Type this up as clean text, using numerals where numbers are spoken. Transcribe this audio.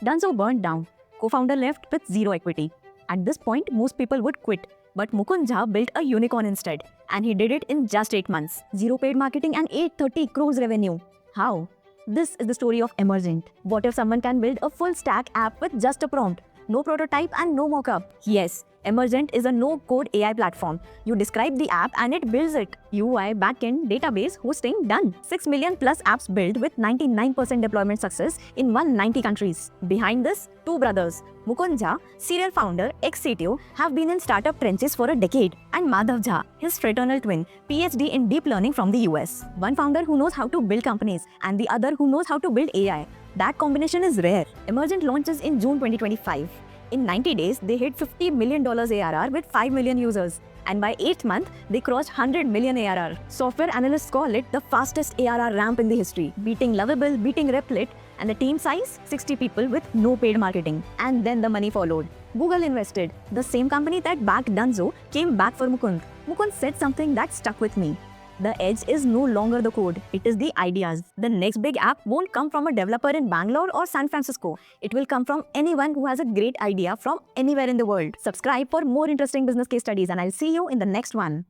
Dunzo burned down. Co-founder left with zero equity. At this point, most people would quit. But Mukund Jha built a unicorn instead. And he did it in just 8 months. Zero paid marketing and 830 crores revenue. How? This is the story of Emergent. What if someone can build a full stack app with just a prompt? No prototype and no mockup. Yes, Emergent is a no-code AI platform. You describe the app and it builds it. UI, backend, database, hosting, done. 6 million plus apps built with 99% deployment success in 190 countries. Behind this, two brothers, Mukund Jha, serial founder, ex-CTO, have been in startup trenches for a decade. And Madhav Jha, his fraternal twin, PhD in deep learning from the US. One founder who knows how to build companies and the other who knows how to build AI. That combination is rare. Emergent launches in June 2025. In 90 days, they hit $50 million ARR with 5 million users. And by 8th month, they crossed 100 million ARR. Software analysts call it the fastest ARR ramp in the history, beating Lovable, beating Replit, and the team size, 60 people with no paid marketing. And then the money followed. Google invested. The same company that backed Dunzo came back for Mukund. Mukund said something that stuck with me. The edge is no longer the code, it is the ideas. The next big app won't come from a developer in Bangalore or San Francisco. It will come from anyone who has a great idea from anywhere in the world. Subscribe for more interesting business case studies and I'll see you in the next one.